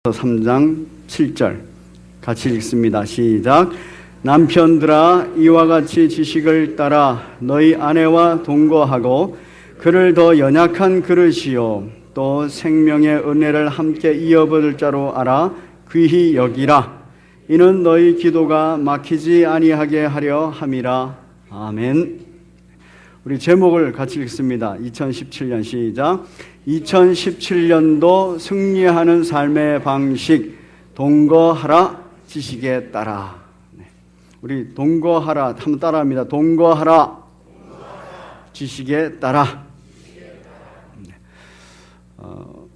3장 7절 같이 읽습니다. 시작. 남편들아 이와 같이 지식을 따라 너희 아내와 동거하고 그를 더 연약한 그릇이요 또 생명의 은혜를 함께 이어받을 자로 알아 귀히 여기라. 이는 너희 기도가 막히지 아니하게 하려 함이라. 아멘. 우리 제목을 같이 읽습니다. 2017년 시작. 2017년도 승리하는 삶의 방식, 동거하라 지식에 따라. 우리 동거하라 한번 따라합니다. 동거하라 지식에 따라.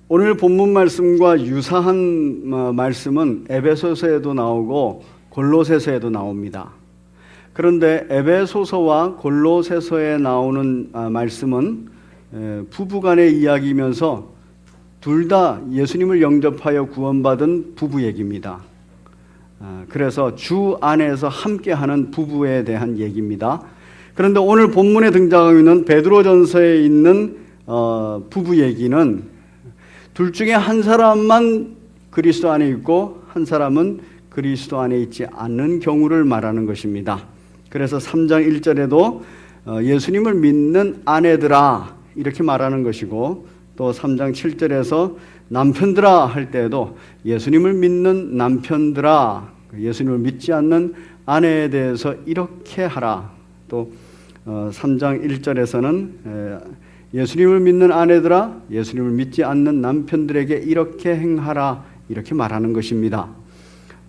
오늘 본문 말씀과 유사한 말씀은 에베소서에도 나오고 골로새서에도 나옵니다. 그런데 에베소서와 골로새서에 나오는 말씀은 부부간의 이야기이면서 둘 다 예수님을 영접하여 구원받은 부부 얘기입니다. 그래서 주 안에서 함께하는 부부에 대한 얘기입니다. 그런데 오늘 본문에 등장하고 있는 베드로전서에 있는 부부 얘기는 둘 중에 한 사람만 그리스도 안에 있고 한 사람은 그리스도 안에 있지 않는 경우를 말하는 것입니다. 그래서 3장 1절에도 예수님을 믿는 아내들아 이렇게 말하는 것이고, 또 3장 7절에서 남편들아 할 때에도 예수님을 믿는 남편들아, 예수님을 믿지 않는 아내에 대해서 이렇게 하라. 또 3장 1절에서는 예수님을 믿는 아내들아 예수님을 믿지 않는 남편들에게 이렇게 행하라 이렇게 말하는 것입니다.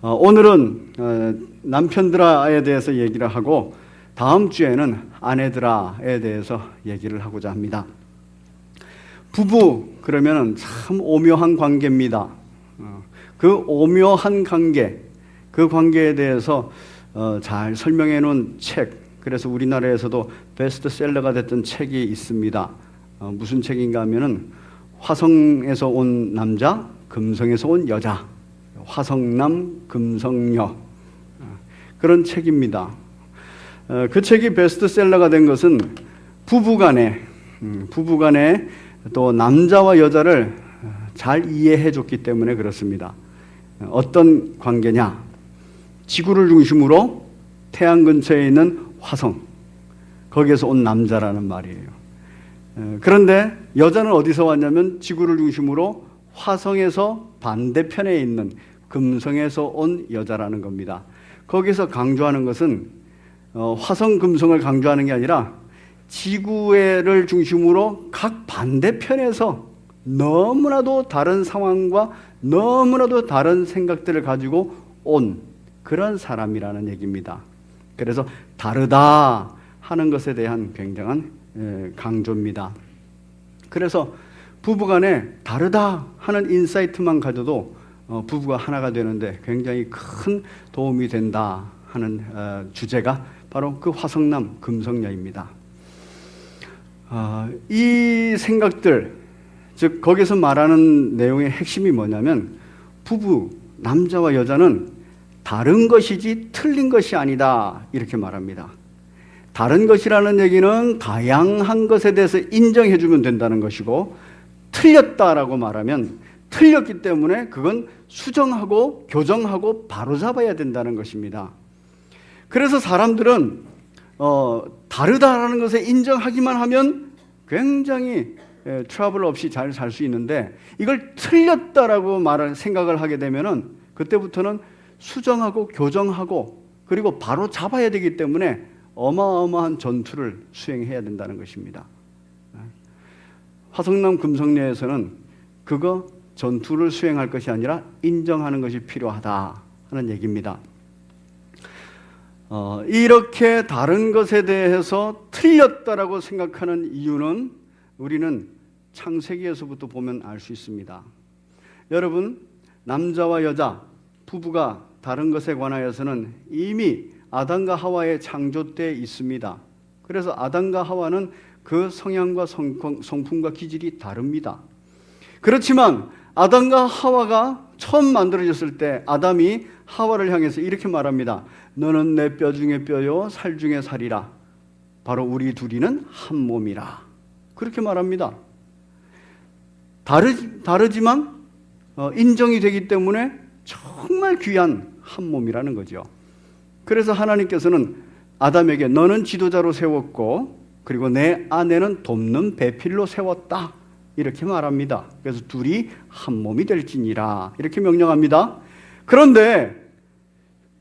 오늘은 남편들아에 대해서 얘기를 하고 다음 주에는 아내들아에 대해서 얘기를 하고자 합니다. 부부 그러면 참 오묘한 관계입니다. 그 오묘한 관계, 그 관계에 대해서 잘 설명해 놓은 책, 그래서 우리나라에서도 베스트셀러가 됐던 책이 있습니다. 무슨 책인가 하면은 화성에서 온 남자, 금성에서 온 여자, 화성남, 금성녀, 그런 책입니다. 그 책이 베스트셀러가 된 것은 부부간에 또 남자와 여자를 잘 이해해 줬기 때문에 그렇습니다. 어떤 관계냐? 지구를 중심으로 태양 근처에 있는 화성, 거기에서 온 남자라는 말이에요. 그런데 여자는 어디서 왔냐면 지구를 중심으로 화성에서 반대편에 있는 금성에서 온 여자라는 겁니다. 거기서 강조하는 것은 화성, 금성을 강조하는 게 아니라 지구를 중심으로 각 반대편에서 너무나도 다른 상황과 너무나도 다른 생각들을 가지고 온 그런 사람이라는 얘기입니다. 그래서 다르다 하는 것에 대한 굉장한 강조입니다. 그래서 부부간에 다르다 하는 인사이트만 가져도 부부가 하나가 되는데 굉장히 큰 도움이 된다 하는 주제가 바로 그 화성남 금성녀입니다. 이 생각들, 즉 거기서 말하는 내용의 핵심이 뭐냐면 부부, 남자와 여자는 다른 것이지 틀린 것이 아니다 이렇게 말합니다. 다른 것이라는 얘기는 다양한 것에 대해서 인정해 주면 된다는 것이고, 틀렸다라고 말하면 틀렸기 때문에 그건 수정하고 교정하고 바로잡아야 된다는 것입니다. 그래서 사람들은 다르다라는 것에 인정하기만 하면 굉장히 트러블 없이 잘 살 수 있는데, 이걸 틀렸다라고 생각을 하게 되면은 그때부터는 수정하고 교정하고 그리고 바로 잡아야 되기 때문에 어마어마한 전투를 수행해야 된다는 것입니다. 화성남 금성녀에서는 그거 전투를 수행할 것이 아니라 인정하는 것이 필요하다 하는 얘기입니다. 이렇게 다른 것에 대해서 틀렸다라고 생각하는 이유는 우리는 창세기에서부터 보면 알 수 있습니다. 여러분, 남자와 여자, 부부가 다른 것에 관하여서는 이미 아담과 하와의 창조 때 있습니다. 그래서 아담과 하와는 그 성향과 성품과 기질이 다릅니다. 그렇지만 아담과 하와가 처음 만들어졌을 때 아담이 하와를 향해서 이렇게 말합니다. 너는 내 뼈 중에 뼈요 살 중에 살이라. 바로 우리 둘이는 한 몸이라. 그렇게 말합니다. 다르지만 인정이 되기 때문에 정말 귀한 한 몸이라는 거죠. 그래서 하나님께서는 아담에게 너는 지도자로 세웠고 그리고 내 아내는 돕는 배필로 세웠다 이렇게 말합니다. 그래서 둘이 한 몸이 될지니라 이렇게 명령합니다. 그런데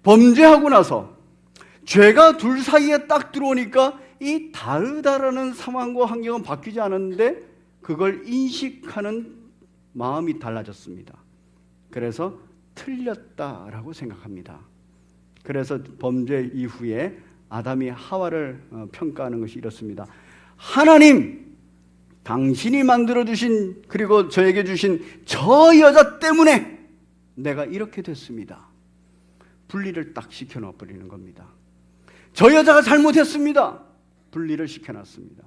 범죄하고 나서 죄가 둘 사이에 딱 들어오니까 이 다르다라는 상황과 환경은 바뀌지 않았는데 그걸 인식하는 마음이 달라졌습니다. 그래서 틀렸다라고 생각합니다. 그래서 범죄 이후에 아담이 하와를 평가하는 것이 이렇습니다. 하나님, 당신이 만들어주신 그리고 저에게 주신 저 여자 때문에 내가 이렇게 됐습니다. 분리를 딱 시켜놔버리는 겁니다. 저 여자가 잘못했습니다. 분리를 시켜놨습니다.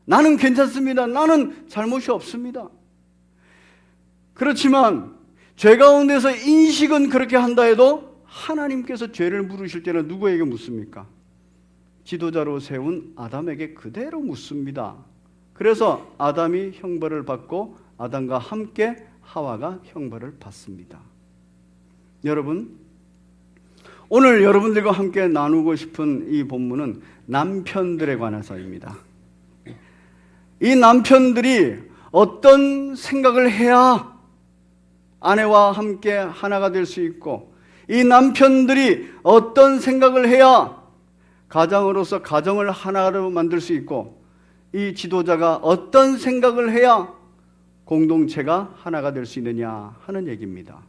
나는 괜찮습니다. 나는 잘못이 없습니다. 그렇지만 죄 가운데서 인식은 그렇게 한다 해도 하나님께서 죄를 물으실 때는 누구에게 묻습니까? 지도자로 세운 아담에게 그대로 묻습니다. 그래서 아담이 형벌을 받고 아담과 함께 하와가 형벌을 받습니다. 여러분, 오늘 여러분들과 함께 나누고 싶은 이 본문은 남편들에 관해서입니다. 이 남편들이 어떤 생각을 해야 아내와 함께 하나가 될 수 있고, 이 남편들이 어떤 생각을 해야 가장으로서 가정을 하나로 만들 수 있고, 이 지도자가 어떤 생각을 해야 공동체가 하나가 될 수 있느냐 하는 얘기입니다.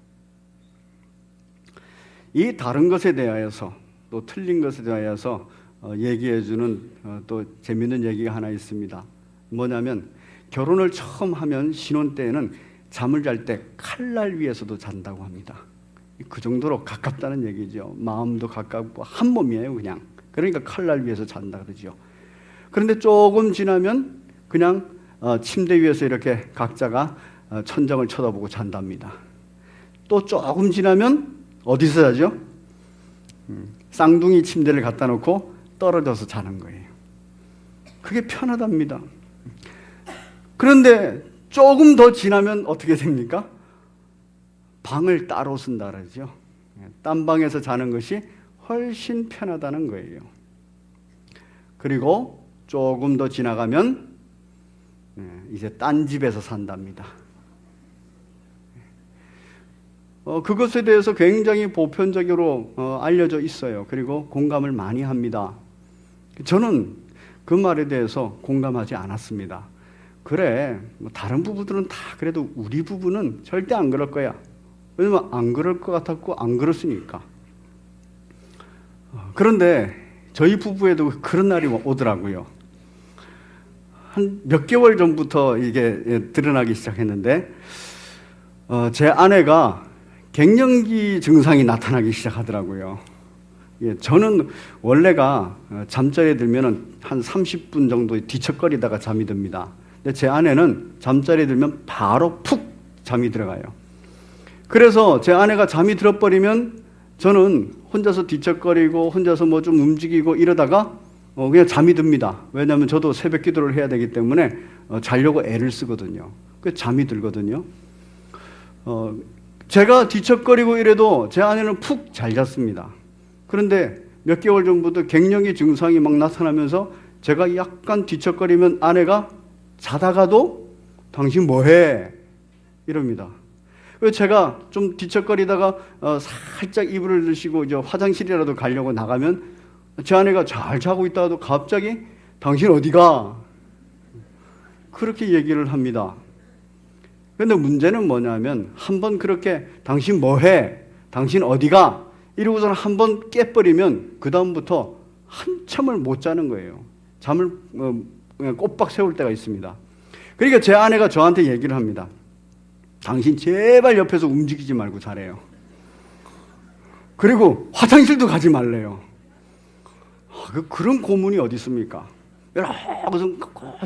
이 다른 것에 대하여서 또 틀린 것에 대하여서 얘기해 주는 또 재미있는 얘기가 하나 있습니다. 뭐냐면 결혼을 처음 하면 신혼 때에는 잠을 잘 때 칼날 위에서도 잔다고 합니다. 그 정도로 가깝다는 얘기죠. 마음도 가깝고 한 몸이에요, 그냥. 그러니까 칼날 위에서 잔다 그러죠. 그런데 조금 지나면 그냥 침대 위에서 이렇게 각자가 천장을 쳐다보고 잔답니다. 또 조금 지나면 어디서 자죠? 쌍둥이 침대를 갖다 놓고 떨어져서 자는 거예요. 그게 편하답니다. 그런데 조금 더 지나면 어떻게 됩니까? 방을 따로 쓴다 그러죠. 딴 방에서 자는 것이 훨씬 편하다는 거예요. 그리고 조금 더 지나가면 이제 딴 집에서 산답니다. 그것에 대해서 굉장히 보편적으로 알려져 있어요. 그리고 공감을 많이 합니다. 저는 그 말에 대해서 공감하지 않았습니다. 그래, 다른 부부들은 다 그래도 우리 부부는 절대 안 그럴 거야. 왜냐면 안 그럴 것 같았고 안 그렇으니까. 그런데 저희 부부에도 그런 날이 오더라고요. 한 몇 개월 전부터 이게 드러나기 시작했는데 제 아내가 갱년기 증상이 나타나기 시작하더라고요. 저는 원래가 잠자리에 들면 한 30분 정도 뒤척거리다가 잠이 듭니다. 근데 제 아내는 잠자리에 들면 바로 푹 잠이 들어가요. 그래서 제 아내가 잠이 들어버리면 저는 혼자서 뒤척거리고 혼자서 뭐 좀 움직이고 이러다가 그냥 잠이 듭니다. 왜냐하면 저도 새벽 기도를 해야 되기 때문에 자려고 애를 쓰거든요. 그래서 잠이 들거든요. 제가 뒤척거리고 이래도 제 아내는 푹 잘 잤습니다. 그런데 몇 개월 전부터 갱년기 증상이 막 나타나면서 제가 약간 뒤척거리면 아내가 자다가도 당신 뭐해? 이럽니다. 그래서 제가 좀 뒤척거리다가 살짝 이불을 드시고 이제 화장실이라도 가려고 나가면 제 아내가 잘 자고 있다가도 갑자기 당신 어디가? 그렇게 얘기를 합니다. 그런데 문제는 뭐냐면 한번 그렇게 당신 뭐해? 당신 어디가? 이러고서는 한번 깨버리면 그 다음부터 한참을 못 자는 거예요. 잠을 그냥 꼬박 세울 때가 있습니다. 그러니까 제 아내가 저한테 얘기를 합니다. 당신 제발 옆에서 움직이지 말고 자래요. 그리고 화장실도 가지 말래요. 그런 고문이 어디 있습니까? 이러고서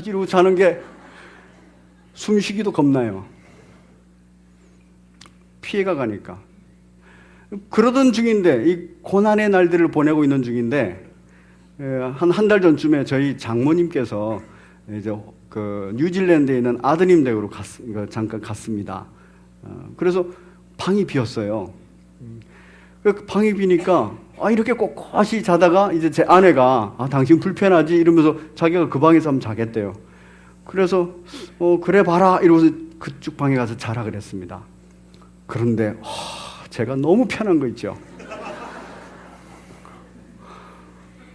이러고 자는 게 숨쉬기도 겁나요. 피해가 가니까. 그러던 중인데 이 고난의 날들을 보내고 있는 중인데 한 달 전쯤에 저희 장모님께서 이제 그 뉴질랜드에 있는 아드님 댁으로 잠깐 갔습니다. 그래서 방이 비었어요. 그 방이 비니까 이렇게 꼿꼿이 자다가 이제 제 아내가 당신 불편하지 이러면서 자기가 그 방에서 한번 자겠대요. 그래서 그래 봐라 이러면서 그쪽 방에 가서 자라 그랬습니다. 그런데 제가 너무 편한 거 있죠.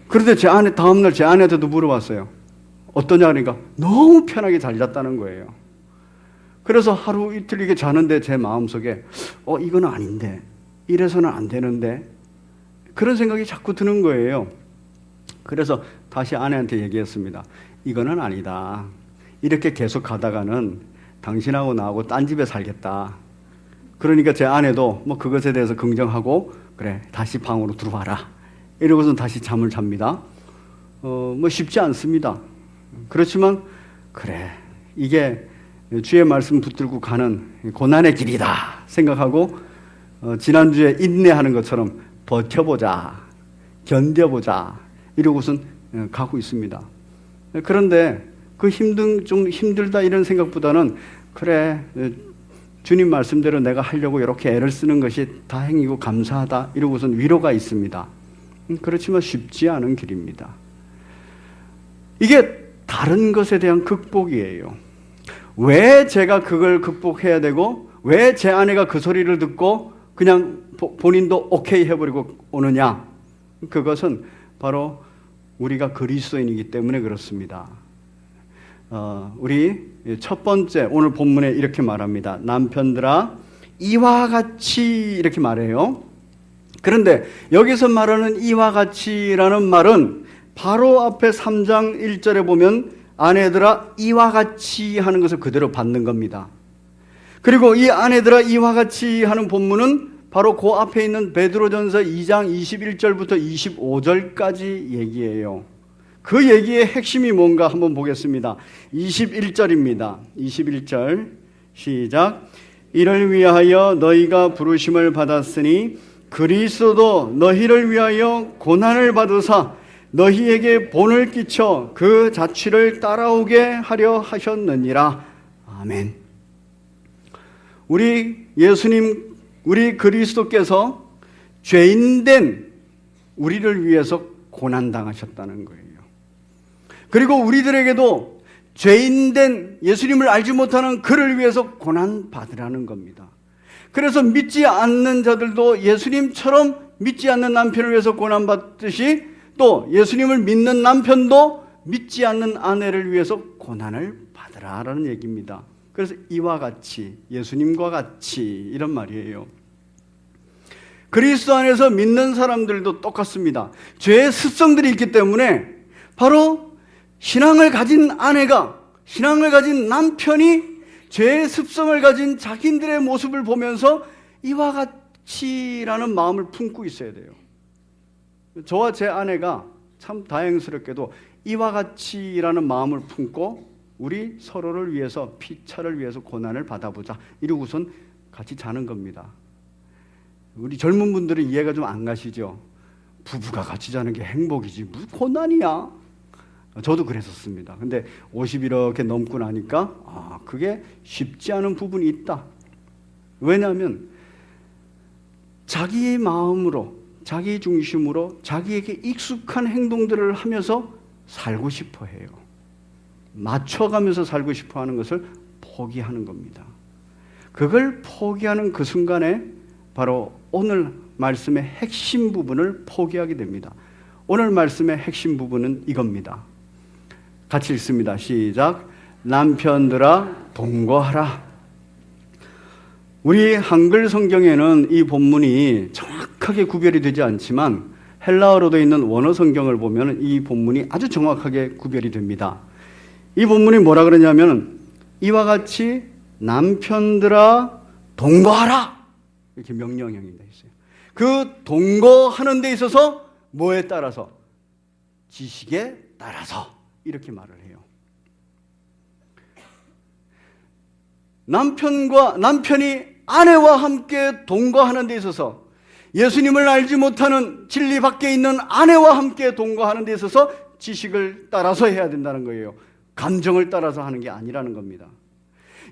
그런데 제 아내 다음날 제 아내한테도 물어봤어요. 어떠냐 그러니까 너무 편하게 잘 잤다는 거예요. 그래서 하루 이틀 이게 자는데 제 마음속에 이건 아닌데 이래서는 안 되는데 그런 생각이 자꾸 드는 거예요. 그래서 다시 아내한테 얘기했습니다. 이거는 아니다. 이렇게 계속 가다가는 당신하고 나하고 딴 집에 살겠다. 그러니까 제 아내도 뭐 그것에 대해서 긍정하고 그래 다시 방으로 들어와라. 이러고서 다시 잠을 잡니다. 뭐 쉽지 않습니다. 그렇지만 그래 이게 주의 말씀 붙들고 가는 고난의 길이다 생각하고 지난주에 인내하는 것처럼 버텨보자, 견뎌보자 이러고선 가고 있습니다. 그런데 좀 힘들다 이런 생각보다는 그래 주님 말씀대로 내가 하려고 이렇게 애를 쓰는 것이 다행이고 감사하다 이러고선 위로가 있습니다. 그렇지만 쉽지 않은 길입니다. 이게 다른 것에 대한 극복이에요. 왜 제가 그걸 극복해야 되고 왜 제 아내가 그 소리를 듣고 그냥 본인도 오케이 해버리고 오느냐? 그것은 바로 우리가 그리스도인이기 때문에 그렇습니다. 우리 첫 번째 오늘 본문에 이렇게 말합니다. 남편들아 이와 같이 이렇게 말해요. 그런데 여기서 말하는 이와 같이라는 말은 바로 앞에 3장 1절에 보면 아내들아 이와 같이 하는 것을 그대로 받는 겁니다. 그리고 이 아내들아 이와 같이 하는 본문은 바로 그 앞에 있는 베드로전서 2장 21절부터 25절까지 얘기예요. 그 얘기의 핵심이 뭔가 한번 보겠습니다. 21절입니다. 21절 시작. 이를 위하여 너희가 부르심을 받았으니 그리스도도 너희를 위하여 고난을 받으사 너희에게 본을 끼쳐 그 자취를 따라오게 하려 하셨느니라. 아멘. 우리 예수님, 우리 그리스도께서 죄인된 우리를 위해서 고난당하셨다는 거예요. 그리고 우리들에게도 죄인된 예수님을 알지 못하는 그를 위해서 고난받으라는 겁니다. 그래서 믿지 않는 자들도 예수님처럼 믿지 않는 남편을 위해서 고난받듯이 또 예수님을 믿는 남편도 믿지 않는 아내를 위해서 고난을 받으라라는 얘기입니다. 그래서 이와 같이 예수님과 같이 이런 말이에요. 그리스도 안에서 믿는 사람들도 똑같습니다. 죄의 습성들이 있기 때문에 바로 신앙을 가진 아내가 신앙을 가진 남편이 죄의 습성을 가진 자기들의 모습을 보면서 이와 같이라는 마음을 품고 있어야 돼요. 저와 제 아내가 참 다행스럽게도 이와 같이라는 마음을 품고 우리 서로를 위해서 피차를 위해서 고난을 받아보자 이러고선 같이 자는 겁니다. 우리 젊은 분들은 이해가 좀 안 가시죠? 부부가 같이 자는 게 행복이지 무슨 고난이야. 저도 그랬었습니다. 근데 50 이렇게 넘고 나니까 그게 쉽지 않은 부분이 있다. 왜냐하면 자기의 마음으로 자기 중심으로 자기에게 익숙한 행동들을 하면서 살고 싶어 해요. 맞춰가면서 살고 싶어 하는 것을 포기하는 겁니다. 그걸 포기하는 그 순간에 바로 오늘 말씀의 핵심 부분을 포기하게 됩니다. 오늘 말씀의 핵심 부분은 이겁니다. 같이 읽습니다. 시작. 남편들아 동거하라. 우리 한글 성경에는 이 본문이 정확하게 구별이 되지 않지만 헬라어로 되어 있는 원어 성경을 보면 이 본문이 아주 정확하게 구별이 됩니다. 이 본문이 뭐라 그러냐면 이와 같이 남편들아 동거하라 이렇게 명령형이 되어 있어요. 그 동거하는 데 있어서 뭐에 따라서? 지식에 따라서 이렇게 말을 해요. 남편이 아내와 함께 동거하는 데 있어서 예수님을 알지 못하는 진리 밖에 있는 아내와 함께 동거하는 데 있어서 지식을 따라서 해야 된다는 거예요. 감정을 따라서 하는 게 아니라는 겁니다.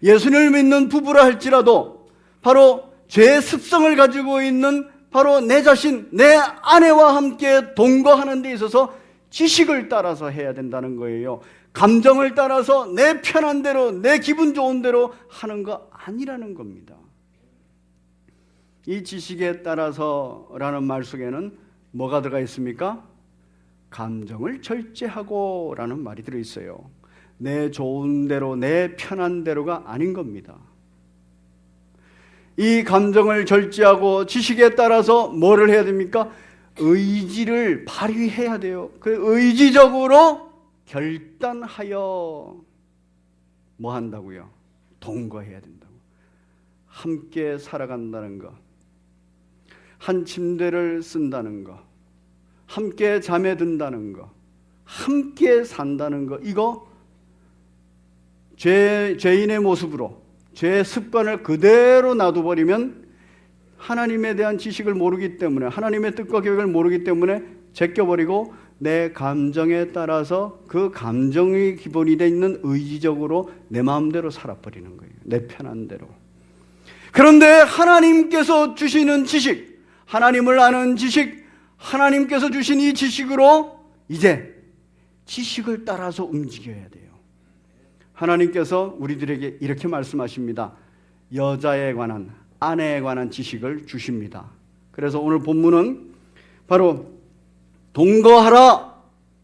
예수님을 믿는 부부라 할지라도 바로 죄의 습성을 가지고 있는 바로 내 자신, 내 아내와 함께 동거하는 데 있어서 지식을 따라서 해야 된다는 거예요. 감정을 따라서 내 편한 대로, 내 기분 좋은 대로 하는 거 아니라는 겁니다. 이 지식에 따라서라는 말 속에는 뭐가 들어가 있습니까? 감정을 절제하고 라는 말이 들어있어요. 내 좋은 대로, 내 편한 대로가 아닌 겁니다. 이 감정을 절제하고 지식에 따라서 뭐를 해야 됩니까? 의지를 발휘해야 돼요. 그 의지적으로 결단하여 뭐 한다고요? 동거해야 된다고. 함께 살아간다는 것, 한 침대를 쓴다는 것, 함께 잠에 든다는 것, 함께 산다는 것, 이거 죄인의 모습으로 죄의 습관을 그대로 놔둬버리면 하나님에 대한 지식을 모르기 때문에, 하나님의 뜻과 계획을 모르기 때문에 제껴버리고 내 감정에 따라서 그 감정의 기본이 되어 있는 의지적으로 내 마음대로 살아버리는 거예요. 내 편한 대로. 그런데 하나님께서 주시는 지식, 하나님을 아는 지식, 하나님께서 주신 이 지식으로 이제 지식을 따라서 움직여야 돼요. 하나님께서 우리들에게 이렇게 말씀하십니다. 여자에 관한, 아내에 관한 지식을 주십니다. 그래서 오늘 본문은 바로 동거하라,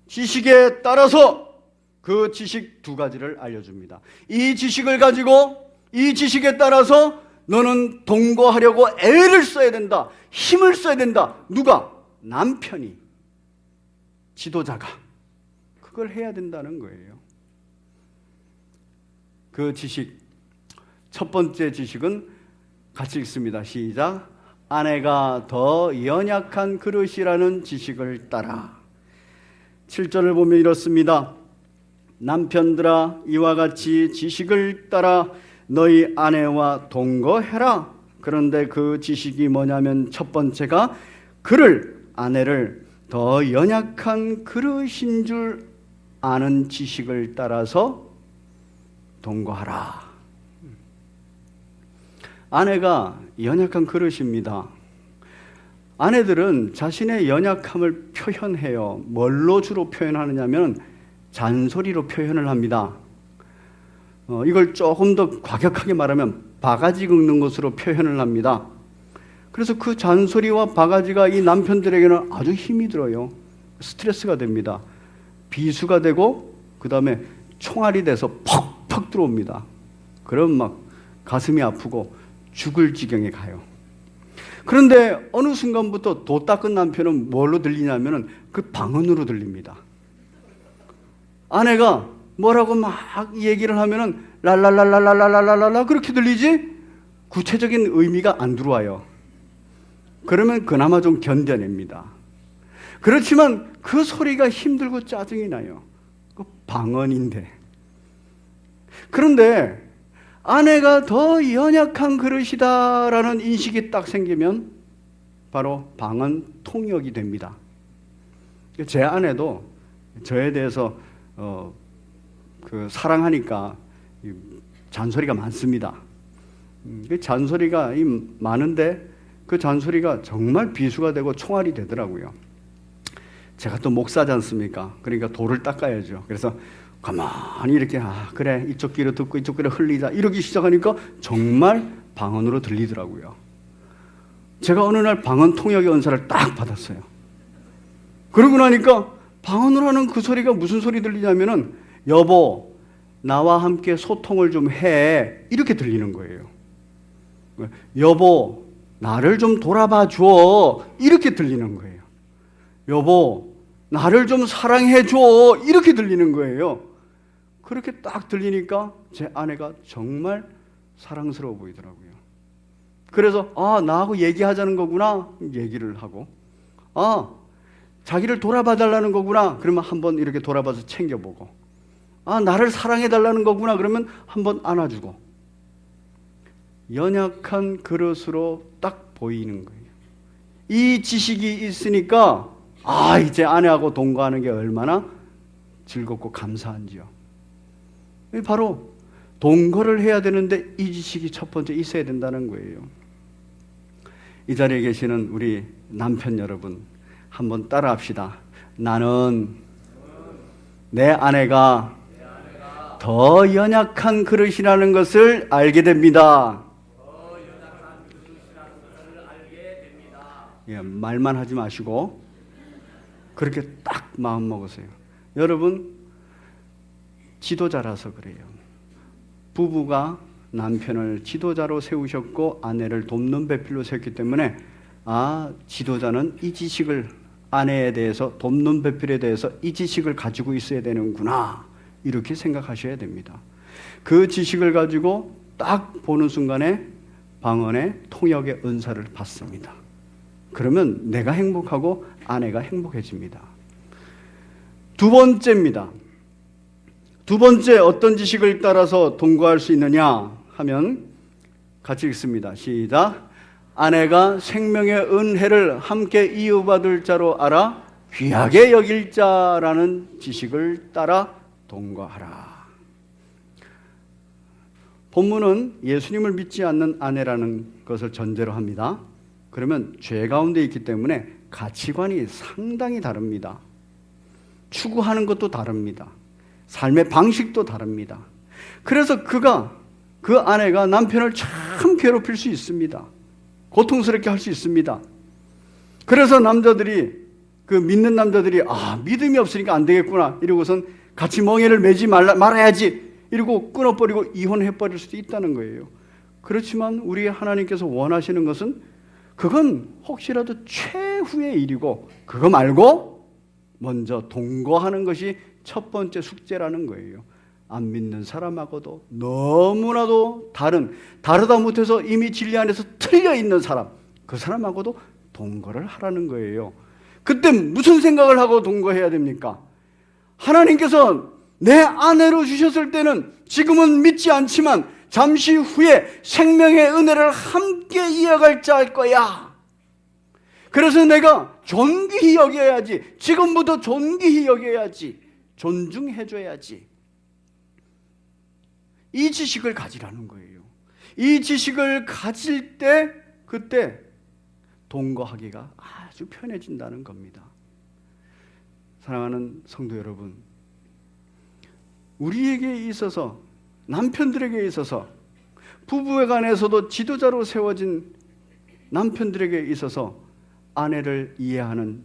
지식에 따라서 그 지식 두 가지를 알려줍니다. 이 지식을 가지고 이 지식에 따라서 너는 동거하려고 애를 써야 된다, 힘을 써야 된다. 누가? 남편이, 지도자가 그걸 해야 된다는 거예요. 그 지식, 첫 번째 지식은 같이 읽습니다. 시작. 아내가 더 연약한 그릇이라는 지식을 따라. 7절을 보면 이렇습니다. 남편들아, 이와 같이 지식을 따라 너희 아내와 동거해라. 그런데 그 지식이 뭐냐면 첫 번째가 그를, 아내를 더 연약한 그릇인 줄 아는 지식을 따라서 동거하라. 아내가 연약한 그릇입니다. 아내들은 자신의 연약함을 표현해요. 뭘로 주로 표현하느냐면 잔소리로 표현을 합니다. 이걸 조금 더 과격하게 말하면 바가지 긁는 것으로 표현을 합니다. 그래서 그 잔소리와 바가지가 이 남편들에게는 아주 힘이 들어요. 스트레스가 됩니다. 비수가 되고 그 다음에 총알이 돼서 퍽퍽 들어옵니다. 그럼 막 가슴이 아프고 죽을 지경에 가요. 그런데 어느 순간부터 도 닦은 남편은 뭘로 들리냐면 그 방언으로 들립니다. 아내가 뭐라고 막 얘기를 하면은 랄랄랄랄랄랄랄랄라 그렇게 들리지 구체적인 의미가 안 들어와요. 그러면 그나마 좀 견뎌냅니다. 그렇지만 그 소리가 힘들고 짜증이 나요. 그 방언인데. 그런데 아내가 더 연약한 그릇이다라는 인식이 딱 생기면 바로 방언 통역이 됩니다. 제 아내도 저에 대해서 사랑하니까 잔소리가 많습니다. 그 잔소리가 많은데 그 잔소리가 정말 비수가 되고 총알이 되더라고요. 제가 또 목사지 않습니까? 그러니까 돌을 닦아야죠. 그래서 가만히 이렇게 그래 이쪽 귀로 듣고 이쪽 귀로 흘리자 이러기 시작하니까 정말 방언으로 들리더라고요. 제가 어느 날 방언 통역의 은사를 딱 받았어요. 그러고 나니까 방언으로 하는 그 소리가 무슨 소리 들리냐면은 여보 나와 함께 소통을 좀 해 이렇게 들리는 거예요. 여보 나를 좀 돌아봐 줘 이렇게 들리는 거예요. 여보 나를 좀 사랑해 줘 이렇게 들리는 거예요. 그렇게 딱 들리니까 제 아내가 정말 사랑스러워 보이더라고요. 그래서 나하고 얘기하자는 거구나 얘기를 하고 자기를 돌아봐 달라는 거구나 그러면 한번 이렇게 돌아봐서 챙겨보고 나를 사랑해 달라는 거구나 그러면 한번 안아주고 연약한 그릇으로 딱 보이는 거예요. 이 지식이 있으니까 이제 아내하고 동거하는 게 얼마나 즐겁고 감사한지요. 바로 동거를 해야 되는데 이 지식이 첫 번째 있어야 된다는 거예요. 이 자리에 계시는 우리 남편 여러분, 한번 따라합시다. 나는 내 아내가 더 연약한 그릇이라는 것을 알게 됩니다. 예, 말만 하지 마시고 그렇게 딱 마음 먹으세요. 여러분, 지도자라서 그래요. 부부가 남편을 지도자로 세우셨고 아내를 돕는 배필로 세웠기 때문에 지도자는 이 지식을, 아내에 대해서, 돕는 배필에 대해서 이 지식을 가지고 있어야 되는구나, 이렇게 생각하셔야 됩니다. 그 지식을 가지고 딱 보는 순간에 방언의 통역의 은사를 받습니다. 그러면 내가 행복하고 아내가 행복해집니다. 두 번째입니다. 두 번째, 어떤 지식을 따라서 동거할 수 있느냐 하면 같이 읽습니다. 시작. 아내가 생명의 은혜를 함께 이어받을 자로 알아 귀하게 여길 자라는 지식을 따라 동거하라. 본문은 예수님을 믿지 않는 아내라는 것을 전제로 합니다. 그러면 죄 가운데 있기 때문에 가치관이 상당히 다릅니다. 추구하는 것도 다릅니다. 삶의 방식도 다릅니다. 그래서 그 아내가 남편을 참 괴롭힐 수 있습니다. 고통스럽게 할 수 있습니다. 그래서 믿는 남자들이 믿음이 없으니까 안 되겠구나 이러고선 같이 멍에를 매지 말아야지 이러고 끊어버리고 이혼해버릴 수도 있다는 거예요. 그렇지만 우리 하나님께서 원하시는 것은 그건 혹시라도 최후의 일이고 그거 말고 먼저 동거하는 것이 첫 번째 숙제라는 거예요. 안 믿는 사람하고도 너무나도 다르다 못해서 이미 진리 안에서 틀려 있는 사람, 그 사람하고도 동거를 하라는 거예요. 그때 무슨 생각을 하고 동거해야 됩니까? 하나님께서 내 아내로 주셨을 때는 지금은 믿지 않지만 잠시 후에 생명의 은혜를 함께 이어갈 자일 거야. 그래서 내가 존귀히 여겨야지. 지금부터 존귀히 여겨야지. 존중해줘야지. 이 지식을 가지라는 거예요. 이 지식을 가질 때 그때 동거하기가 아주 편해진다는 겁니다. 사랑하는 성도 여러분, 우리에게 있어서, 남편들에게 있어서, 부부간에서도 지도자로 세워진 남편들에게 있어서 아내를 이해하는,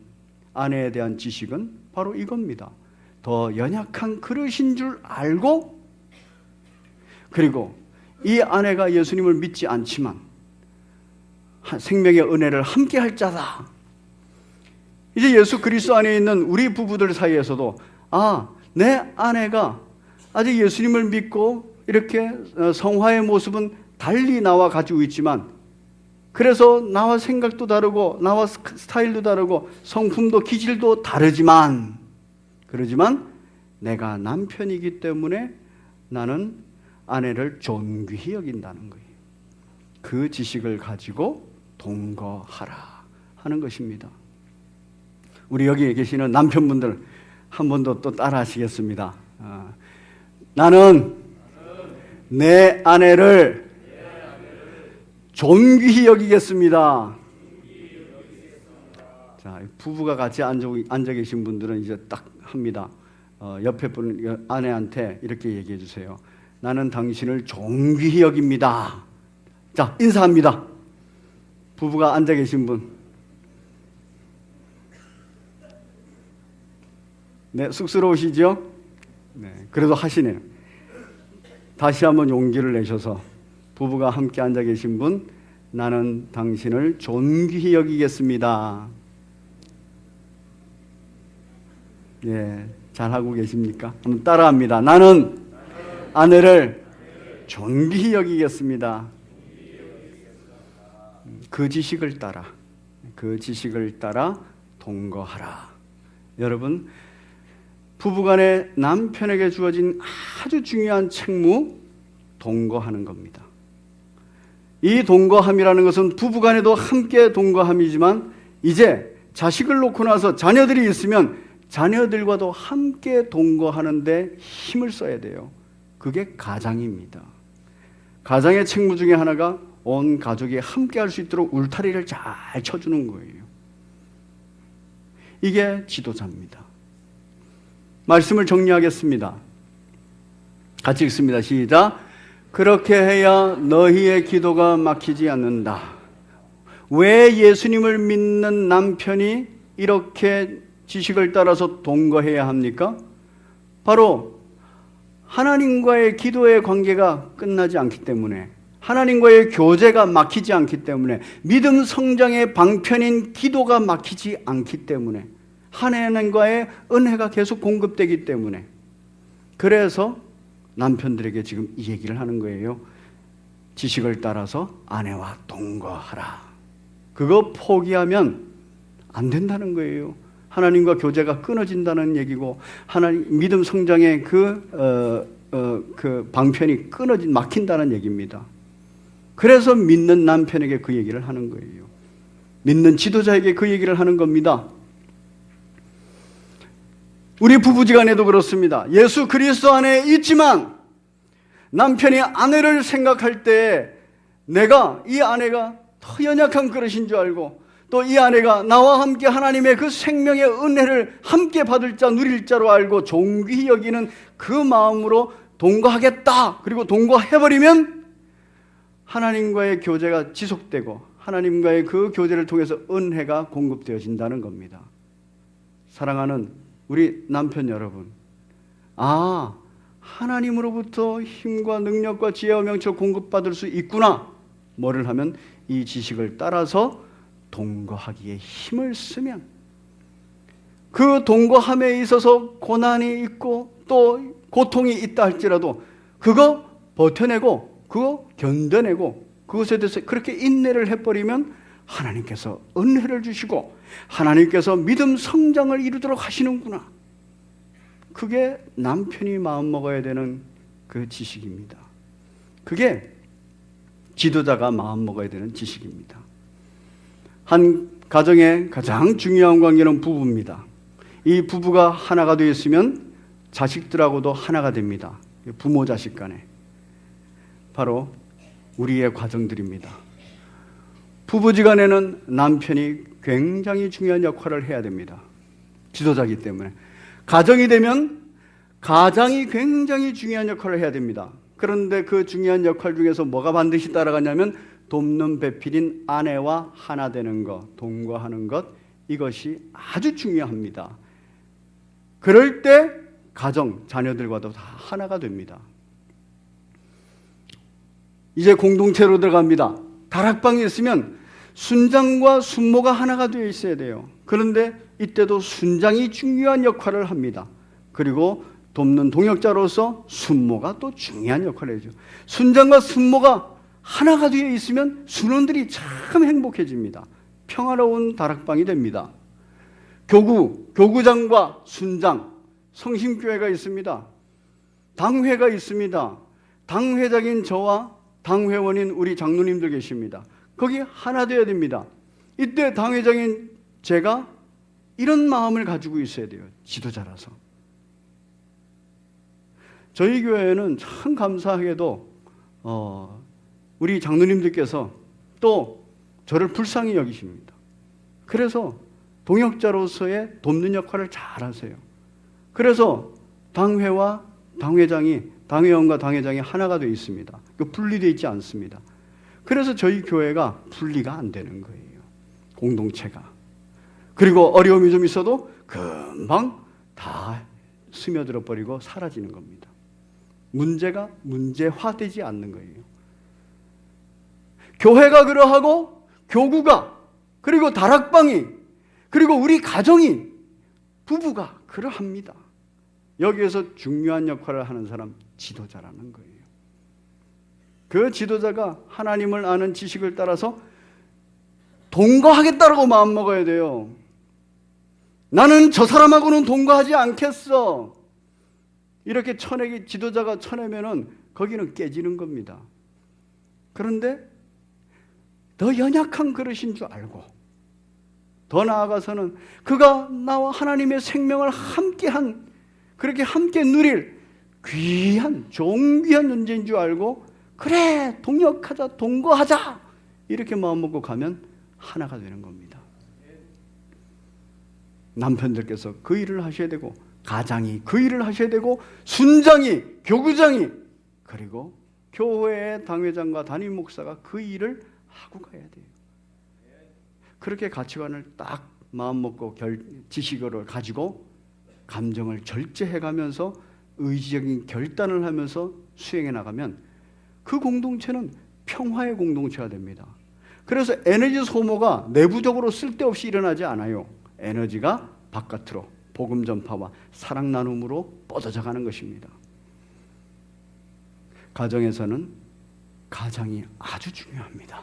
아내에 대한 지식은 바로 이겁니다. 더 연약한 그릇인 줄 알고, 그리고 이 아내가 예수님을 믿지 않지만 생명의 은혜를 함께 할 자다. 이제 예수 그리스도 안에 있는 우리 부부들 사이에서도 내 아내가 아직 예수님을 믿고 이렇게 성화의 모습은 달리 나와 가지고 있지만, 그래서 나와 생각도 다르고 나와 스타일도 다르고 성품도 기질도 다르지만, 그러지만 내가 남편이기 때문에 나는 아내를 존귀히 여긴다는 거예요. 그 지식을 가지고 동거하라 하는 것입니다. 우리 여기 계시는 남편분들 한 번 더 또 따라 하시겠습니다. 나는 내 아내를 존귀히 여기겠습니다. 자, 부부가 같이 앉아 계신 분들은 이제 딱 합니다. 옆에 분 아내한테 이렇게 얘기해 주세요. 나는 당신을 존귀히 여깁니다. 자, 인사합니다. 부부가 앉아 계신 분. 네, 쑥스러우시죠? 네, 그래도 하시네요. 다시 한번 용기를 내셔서 부부가 함께 앉아 계신 분, 나는 당신을 존귀히 여기겠습니다. 예, 잘하고 계십니까? 한번 따라합니다. 나는 아내를 존귀히 여기겠습니다. 그 지식을 따라 동거하라. 여러분, 부부간에 남편에게 주어진 아주 중요한 책무, 동거하는 겁니다. 이 동거함이라는 것은 부부간에도 함께 동거함이지만, 이제 자식을 놓고 나서 자녀들이 있으면 자녀들과도 함께 동거하는데 힘을 써야 돼요. 그게 가장입니다. 가장의 책무 중에 하나가 온 가족이 함께 할 수 있도록 울타리를 잘 쳐주는 거예요. 이게 지도자입니다. 말씀을 정리하겠습니다. 같이 읽습니다. 시작. 그렇게 해야 너희의 기도가 막히지 않는다. 왜 예수님을 믿는 남편이 이렇게 지식을 따라서 동거해야 합니까? 바로 하나님과의 기도의 관계가 끝나지 않기 때문에, 하나님과의 교제가 막히지 않기 때문에, 믿음 성장의 방편인 기도가 막히지 않기 때문에, 하나님과의 은혜가 계속 공급되기 때문에, 그래서 남편들에게 지금 이 얘기를 하는 거예요. 지식을 따라서 아내와 동거하라. 그거 포기하면 안 된다는 거예요. 하나님과 교제가 끊어진다는 얘기고, 하나님 믿음 성장의 그 방편이 막힌다는 얘기입니다. 그래서 믿는 남편에게 그 얘기를 하는 거예요. 믿는 지도자에게 그 얘기를 하는 겁니다. 우리 부부지간에도 그렇습니다. 예수 그리스도 안에 있지만 남편이 아내를 생각할 때 내가 이 아내가 더 연약한 그릇인 줄 알고, 또 이 아내가 나와 함께 하나님의 그 생명의 은혜를 함께 받을 자, 누릴 자로 알고 존귀히 여기는 그 마음으로 동거하겠다. 그리고 동거해버리면 하나님과의 교제가 지속되고 하나님과의 그 교제를 통해서 은혜가 공급되어진다는 겁니다. 사랑하는 우리 남편 여러분, 하나님으로부터 힘과 능력과 지혜와 명철 공급받을 수 있구나. 뭐를 하면 이 지식을 따라서 동거하기에 힘을 쓰면, 그 동거함에 있어서 고난이 있고 또 고통이 있다 할지라도 그거 버텨내고 그거 견뎌내고 그것에 대해서 그렇게 인내를 해버리면 하나님께서 은혜를 주시고 하나님께서 믿음 성장을 이루도록 하시는구나. 그게 남편이 마음먹어야 되는 그 지식입니다. 그게 지도자가 마음먹어야 되는 지식입니다. 한 가정의 가장 중요한 관계는 부부입니다. 이 부부가 하나가 되어 있으면 자식들하고도 하나가 됩니다. 부모 자식 간에. 바로 우리의 가정들입니다. 부부지간에는 남편이 굉장히 중요한 역할을 해야 됩니다. 지도자이기 때문에. 가정이 되면 가장이 굉장히 중요한 역할을 해야 됩니다. 그런데 그 중요한 역할 중에서 뭐가 반드시 따라가냐면 돕는 배필인 아내와 하나 되는 것, 동거하는 것, 이것이 아주 중요합니다. 그럴 때 가정, 자녀들과도 다 하나가 됩니다. 이제 공동체로 들어갑니다. 다락방이 있으면 순장과 순모가 하나가 되어 있어야 돼요. 그런데 이때도 순장이 중요한 역할을 합니다. 그리고 돕는 동역자로서 순모가 또 중요한 역할을 해야죠. 순장과 순모가 하나가 되어 있으면 순원들이 참 행복해집니다. 평화로운 다락방이 됩니다. 교구장과 순장, 성심교회가 있습니다. 당회가 있습니다. 당회장인 저와 당회원인 우리 장로님들 계십니다. 거기 하나 되어야 됩니다. 이때 당회장인 제가 이런 마음을 가지고 있어야 돼요. 지도자라서. 저희 교회는 참 감사하게도 우리 장로님들께서 또 저를 불쌍히 여기십니다. 그래서 동역자로서의 돕는 역할을 잘 하세요. 그래서 당회와 당회장이, 당회원과 당회장이 하나가 되어 있습니다. 분리되어 있지 않습니다. 그래서 저희 교회가 분리가 안 되는 거예요. 공동체가. 그리고 어려움이 좀 있어도 금방 다 스며들어 버리고 사라지는 겁니다. 문제가 문제화되지 않는 거예요. 교회가 그러하고 교구가, 그리고 다락방이, 그리고 우리 가정이, 부부가 그러합니다. 여기에서 중요한 역할을 하는 사람, 지도자라는 거예요. 그 지도자가 하나님을 아는 지식을 따라서 동거하겠다라고 마음먹어야 돼요. 나는 저 사람하고는 동거하지 않겠어. 이렇게 지도자가 쳐내면은 거기는 깨지는 겁니다. 그런데 더 연약한 그릇인 줄 알고, 더 나아가서는 그가 나와 하나님의 생명을 그렇게 함께 누릴 귀한 존귀한 존재인 줄 알고 그래 동역하자 동거하자 이렇게 마음먹고 가면 하나가 되는 겁니다. 남편들께서 그 일을 하셔야 되고 가장이 그 일을 하셔야 되고 순장이 교구장이 그리고 교회의 당회장과 담임 목사가 그 일을 하고 가야 돼요. 그렇게 가치관을 딱 마음먹고 지식을 가지고 감정을 절제해가면서 의지적인 결단을 하면서 수행해 나가면 그 공동체는 평화의 공동체가 됩니다. 그래서 에너지 소모가 내부적으로 쓸데없이 일어나지 않아요. 에너지가 바깥으로 복음 전파와 사랑 나눔으로 뻗어져 가는 것입니다. 가정에서는 가장이 아주 중요합니다.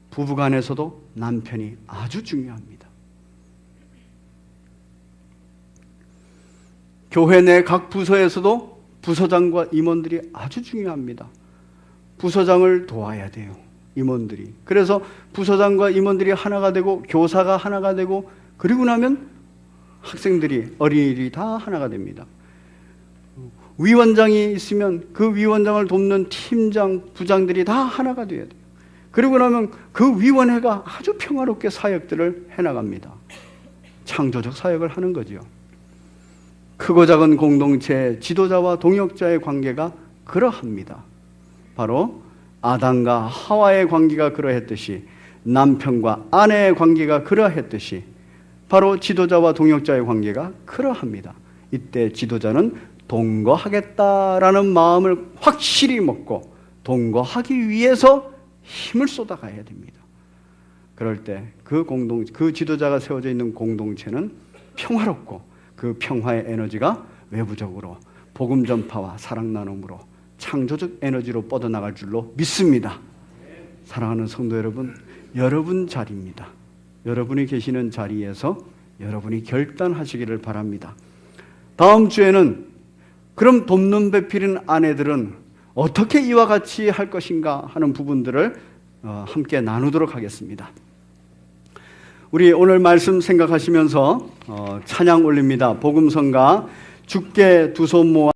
부부간에서도 남편이 아주 중요합니다. 교회 내 각 부서에서도 부서장과 임원들이 아주 중요합니다. 부서장을 도와야 돼요. 임원들이. 그래서 부서장과 임원들이 하나가 되고 교사가 하나가 되고 그리고 나면 학생들이 어린이들이 다 하나가 됩니다. 위원장이 있으면 그 위원장을 돕는 팀장, 부장들이 다 하나가 돼야 돼요. 그리고 나면 그 위원회가 아주 평화롭게 사역들을 해나갑니다. 창조적 사역을 하는 거죠. 크고 작은 공동체 지도자와 동역자의 관계가 그러합니다. 바로 아담과 하와의 관계가 그러했듯이 남편과 아내의 관계가 그러했듯이 바로 지도자와 동역자의 관계가 그러합니다. 이때 지도자는 동거하겠다라는 마음을 확실히 먹고 동거하기 위해서 힘을 쏟아가야 됩니다. 그럴 때 그 지도자가 세워져 있는 공동체는 평화롭고 그 평화의 에너지가 외부적으로 복음 전파와 사랑 나눔으로 창조적 에너지로 뻗어나갈 줄로 믿습니다. 사랑하는 성도 여러분, 여러분 자리입니다. 여러분이 계시는 자리에서 여러분이 결단하시기를 바랍니다. 다음 주에는 그럼 돕는 배필인 아내들은 어떻게 이와 같이 할 것인가 하는 부분들을 함께 나누도록 하겠습니다. 우리 오늘 말씀 생각하시면서 찬양 올립니다. 복음성가 주께 두 손 모아